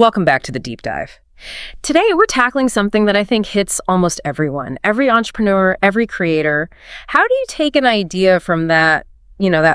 Welcome back to the deep dive. Today, we're tackling something that I think hits almost everyone, every entrepreneur, every creator. How do you take an idea from that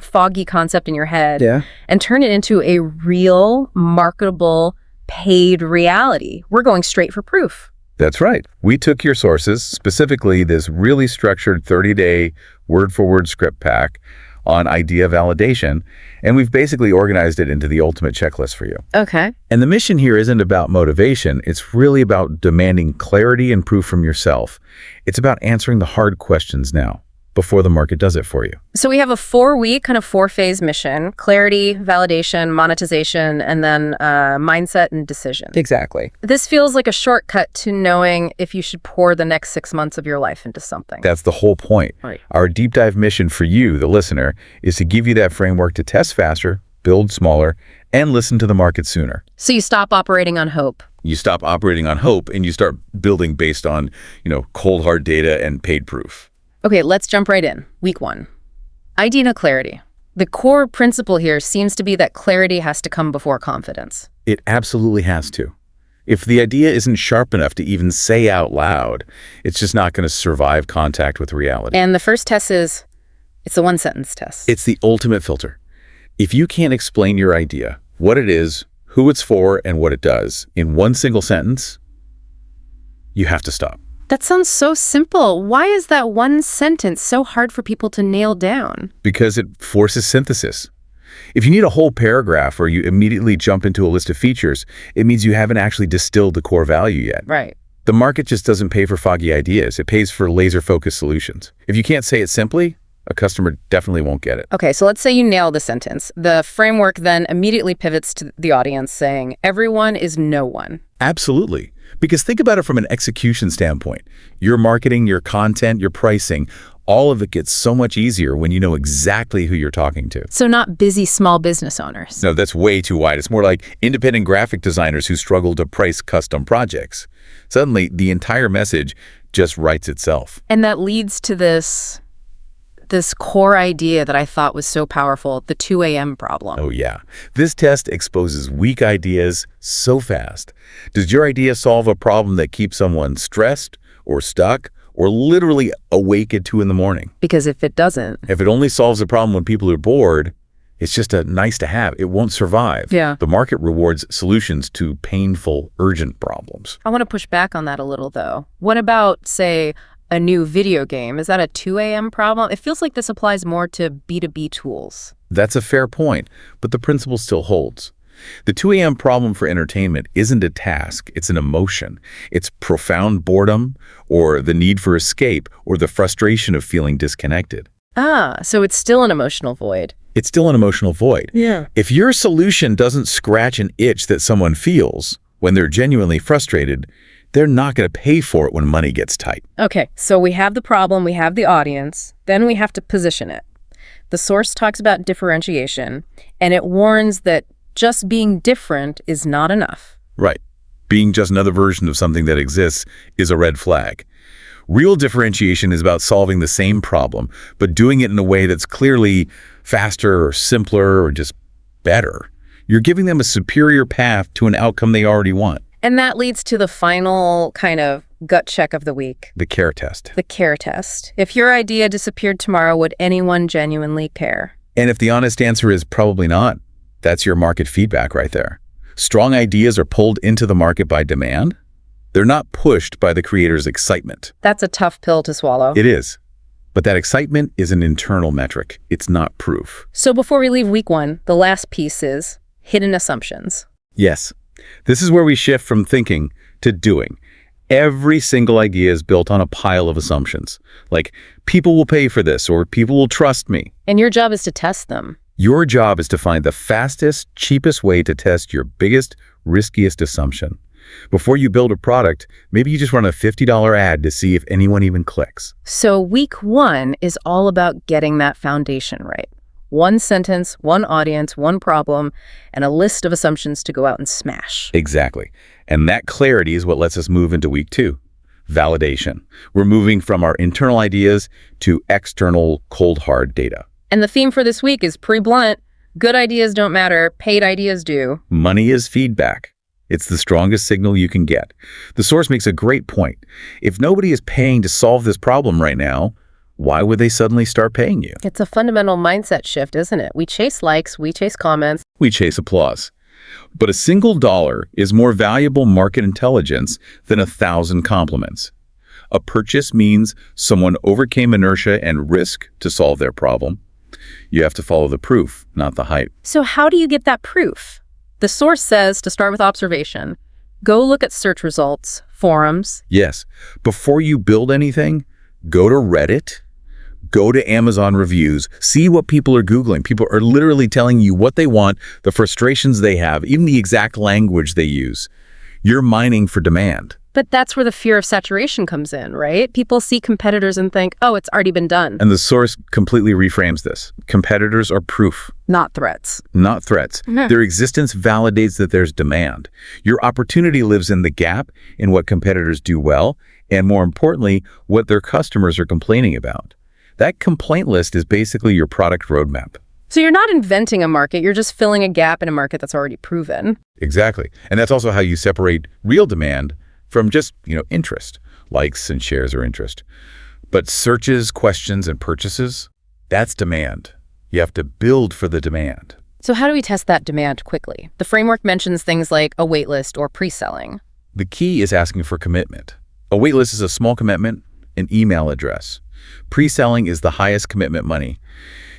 foggy concept in your head and turn it into a real, marketable, paid reality? We're going straight for proof. That's right. We took your sources, specifically this really structured 30-day word-for-word script pack on idea validation, and we've basically organized it into the ultimate checklist for you. Okay. And the mission here isn't about motivation. It's really about demanding clarity and proof from yourself. It's about answering the hard questions now, before the market does it for you. So we have a 4-week, kind of 4-phase mission: clarity, validation, monetization, and then mindset and decision. Exactly. This feels like a shortcut to knowing if you should pour the next 6 months of your life into something. That's the whole point. Right. Our deep dive mission for you, the listener, is to give you that framework to test faster, build smaller, and listen to the market sooner. So you stop operating on hope. You stop operating on hope and you start building based on, cold hard data and paid proof. Okay, let's jump right in. Week 1. Idea clarity. The core principle here seems to be that clarity has to come before confidence. It absolutely has to. If the idea isn't sharp enough to even say out loud, it's just not going to survive contact with reality. And the first test it's a 1-sentence test. It's the ultimate filter. If you can't explain your idea, what it is, who it's for, and what it does in one single sentence, you have to stop. That sounds so simple. Why is that one sentence so hard for people to nail down? Because it forces synthesis. If you need a whole paragraph or you immediately jump into a list of features, it means you haven't actually distilled the core value yet. Right. The market just doesn't pay for foggy ideas. It pays for laser-focused solutions. If you can't say it simply, a customer definitely won't get it. Okay, so let's say you nail the sentence. The framework then immediately pivots to the audience saying, everyone is no one. Absolutely. Because think about it from an execution standpoint. Your marketing, your content, your pricing, all of it gets so much easier when you know exactly who you're talking to. So not busy small business owners. No, that's way too wide. It's more like independent graphic designers who struggle to price custom projects. Suddenly, the entire message just writes itself. And that leads to this core idea that I thought was so powerful, the 2 a.m. problem. Oh yeah. This test exposes weak ideas so fast. Does your idea solve a problem that keeps someone stressed or stuck or literally awake at 2 in the morning? Because if it doesn't... If it only solves a problem when people are bored, it's just a nice to have. It won't survive. Yeah. The market rewards solutions to painful, urgent problems. I want to push back on that a little, though. What about, say, a new video game? Is that a 2 a.m. problem? It feels like this applies more to B2B tools. That's a fair point, but the principle still holds. The 2 a.m. problem for entertainment isn't a task, it's an emotion. It's profound boredom, or the need for escape, or the frustration of feeling disconnected. Ah, so it's still an emotional void. It's still an emotional void. Yeah. If your solution doesn't scratch an itch that someone feels when they're genuinely frustrated, they're not going to pay for it when money gets tight. Okay, so we have the problem, we have the audience, then we have to position it. The source talks about differentiation, and it warns that just being different is not enough. Right. Being just another version of something that exists is a red flag. Real differentiation is about solving the same problem, but doing it in a way that's clearly faster or simpler or just better. You're giving them a superior path to an outcome they already want. And that leads to the final kind of gut check of the week. The care test. The care test. If your idea disappeared tomorrow, would anyone genuinely care? And if the honest answer is probably not, that's your market feedback right there. Strong ideas are pulled into the market by demand. They're not pushed by the creator's excitement. That's a tough pill to swallow. It is. But that excitement is an internal metric. It's not proof. So before we leave week 1, the last piece is hidden assumptions. Yes. This is where we shift from thinking to doing. Every single idea is built on a pile of assumptions, like people will pay for this or people will trust me. And your job is to test them. Your job is to find the fastest, cheapest way to test your biggest, riskiest assumption. Before you build a product, maybe you just run a $50 ad to see if anyone even clicks. So week 1 is all about getting that foundation right. 1 sentence, 1 audience, 1 problem, and a list of assumptions to go out and smash. Exactly. And that clarity is what lets us move into week 2. Validation. We're moving from our internal ideas to external, cold, hard data. And the theme for this week is pretty blunt. Good ideas don't matter. Paid ideas do. Money is feedback. It's the strongest signal you can get. The source makes a great point. If nobody is paying to solve this problem right now, why would they suddenly start paying you? It's a fundamental mindset shift, isn't it? We chase likes, we chase comments. We chase applause. But a single dollar is more valuable market intelligence than 1,000 compliments. A purchase means someone overcame inertia and risk to solve their problem. You have to follow the proof, not the hype. So how do you get that proof? The source says to start with observation. Go look at search results, forums. Yes, before you build anything, go to Reddit, go to Amazon reviews, see what people are Googling. People are literally telling you what they want, the frustrations they have, even the exact language they use. You're mining for demand. But that's where the fear of saturation comes in, right? People see competitors and think, oh, it's already been done. And the source completely reframes this. Competitors are proof. Not threats. Not threats. Their existence validates that there's demand. Your opportunity lives in the gap in what competitors do well, and more importantly, what their customers are complaining about. That complaint list is basically your product roadmap. So you're not inventing a market, you're just filling a gap in a market that's already proven. Exactly. And that's also how you separate real demand from just, interest, likes and shares or interest. But searches, questions, and purchases, that's demand. You have to build for the demand. So how do we test that demand quickly? The framework mentions things like a waitlist or pre-selling. The key is asking for commitment. A waitlist is a small commitment, an email address. Pre-selling is the highest commitment money.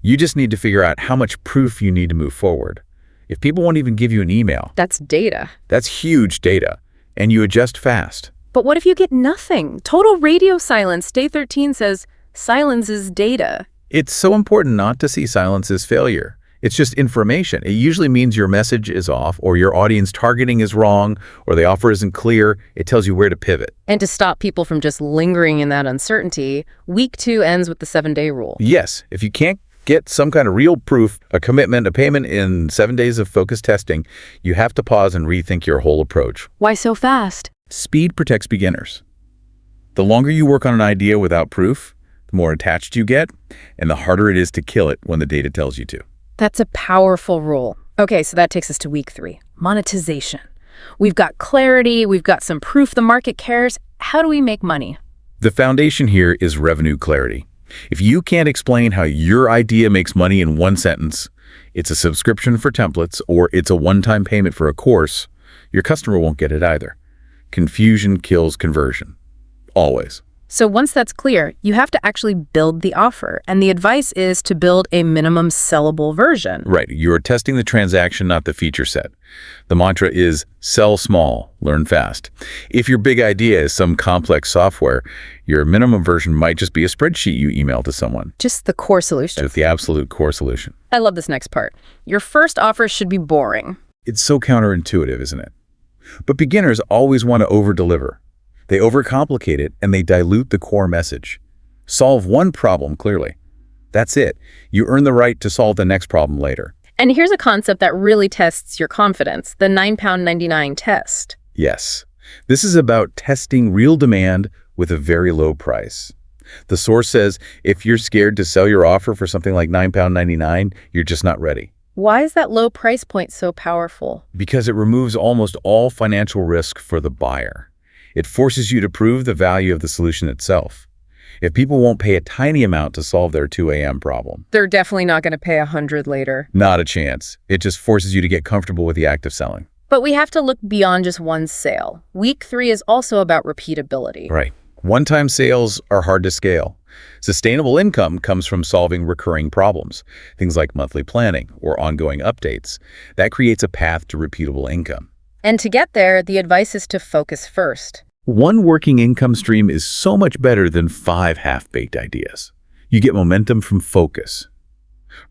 You just need to figure out how much proof you need to move forward. If people won't even give you an email, That's data. that's huge data, and you adjust fast. But what if you get nothing? Total radio silence. Day 13 says silence is data. It's so important not to see silence as failure. It's just information. It usually means your message is off, or your audience targeting is wrong, or the offer isn't clear. It tells you where to pivot. And to stop people from just lingering in that uncertainty, week 2 ends with the 7-day rule. Yes, if you can't get some kind of real proof, a commitment, a payment in 7 days of focused testing, you have to pause and rethink your whole approach. Why so fast? Speed protects beginners. The longer you work on an idea without proof, the more attached you get, and the harder it is to kill it when the data tells you to. That's a powerful rule. Okay, so that takes us to week 3, monetization. We've got clarity, we've got some proof the market cares. How do we make money? The foundation here is revenue clarity. If you can't explain how your idea makes money in one sentence, it's a subscription for templates, or it's a one-time payment for a course, your customer won't get it either. Confusion kills conversion. Always. So once that's clear, you have to actually build the offer. And the advice is to build a minimum sellable version. Right. You're testing the transaction, not the feature set. The mantra is sell small, learn fast. If your big idea is some complex software, your minimum version might just be a spreadsheet you email to someone. Just the core solution. Just the absolute core solution. I love this next part. Your first offer should be boring. It's so counterintuitive, isn't it? But beginners always want to over-deliver. They overcomplicate it, and they dilute the core message. Solve one problem clearly. That's it. You earn the right to solve the next problem later. And here's a concept that really tests your confidence, the £9.99 test. Yes. This is about testing real demand with a very low price. The source says if you're scared to sell your offer for something like £9.99, you're just not ready. Why is that low price point so powerful? Because it removes almost all financial risk for the buyer. It forces you to prove the value of the solution itself. If people won't pay a tiny amount to solve their 2 a.m. problem, They're definitely not going to pay $100 later. not a chance. It just forces you to get comfortable with the act of selling. But we have to look beyond just one sale. Week 3 is also about repeatability. Right. One-time sales are hard to scale. Sustainable income comes from solving recurring problems, things like monthly planning or ongoing updates. That creates a path to repeatable income. And to get there, the advice is to focus first. One working income stream is so much better than 5 half-baked ideas. You get momentum from focus.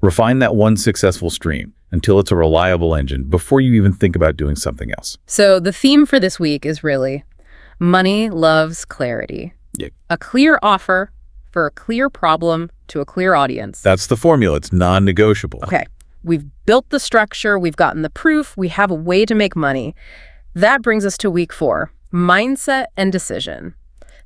Refine that one successful stream until it's a reliable engine before you even think about doing something else. So the theme for this week is really money loves clarity. Yeah. A clear offer for a clear problem to a clear audience. That's the formula. It's non-negotiable. Okay, we've built the structure, we've gotten the proof, we have a way to make money. That brings us to week 4, mindset and decision.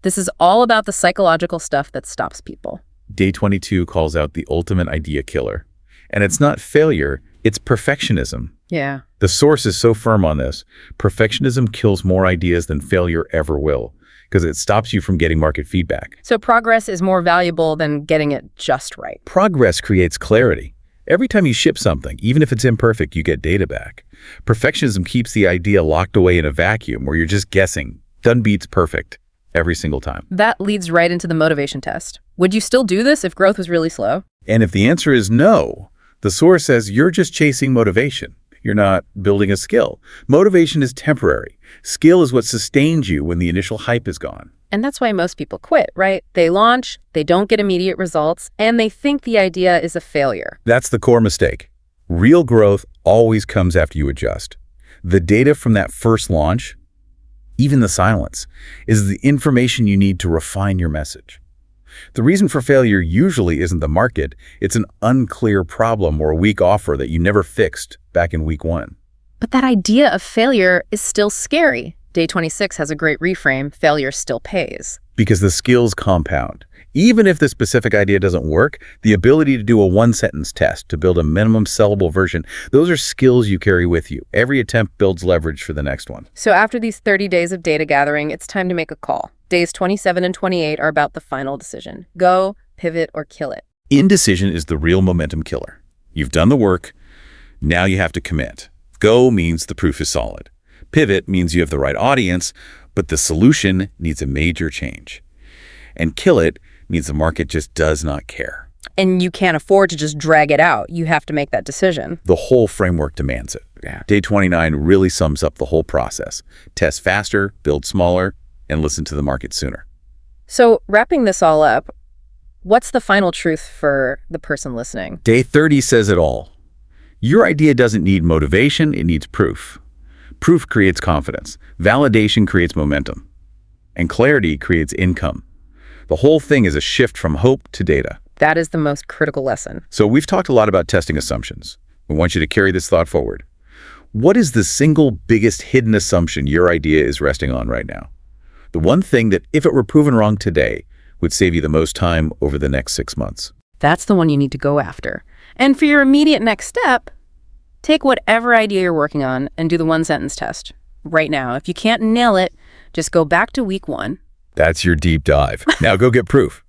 This is all about the psychological stuff that stops people. Day 22 calls out the ultimate idea killer. And it's not failure, It's perfectionism. Yeah. The source is so firm on this. Perfectionism kills more ideas than failure ever will, because it stops you from getting market feedback. So progress is more valuable than getting it just right. Progress creates clarity. Every time you ship something, even if it's imperfect, you get data back. Perfectionism keeps the idea locked away in a vacuum where you're just guessing. Done beats perfect every single time. That leads right into the motivation test. Would you still do this if growth was really slow? And if the answer is no, the source says you're just chasing motivation. You're not building a skill. Motivation is temporary. Skill is what sustains you when the initial hype is gone. And that's why most people quit, right? They launch, they don't get immediate results, and they think the idea is a failure. That's the core mistake. Real growth always comes after you adjust. The data from that first launch, even the silence, is the information you need to refine your message. The reason for failure usually isn't the market, it's an unclear problem or a weak offer that you never fixed back in week 1. But that idea of failure is still scary. Day 26 has a great reframe, failure still pays. Because the skills compound. Even if the specific idea doesn't work, the ability to do a one-sentence test, to build a minimum sellable version, those are skills you carry with you. Every attempt builds leverage for the next one. So after these 30 days of data gathering, it's time to make a call. Days 27 and 28 are about the final decision. Go, pivot, or kill it. Indecision is the real momentum killer. You've done the work, now you have to commit. Go means the proof is solid. Pivot means you have the right audience, but the solution needs a major change. And kill it means the market just does not care. And you can't afford to just drag it out. You have to make that decision. The whole framework demands it. Day 29 really sums up the whole process. Test faster, build smaller, and listen to the market sooner. So wrapping this all up, what's the final truth for the person listening? Day 30 says it all. Your idea doesn't need motivation, it needs proof. Proof creates confidence. Validation creates momentum. And clarity creates income. The whole thing is a shift from hope to data. That is the most critical lesson. So we've talked a lot about testing assumptions. We want you to carry this thought forward. What is the single biggest hidden assumption your idea is resting on right now? The one thing that, if it were proven wrong today, would save you the most time over the next 6 months. That's the one you need to go after. And for your immediate next step, take whatever idea you're working on and do the one-sentence test right now. If you can't nail it, just go back to week 1. That's your deep dive. Now go get proof.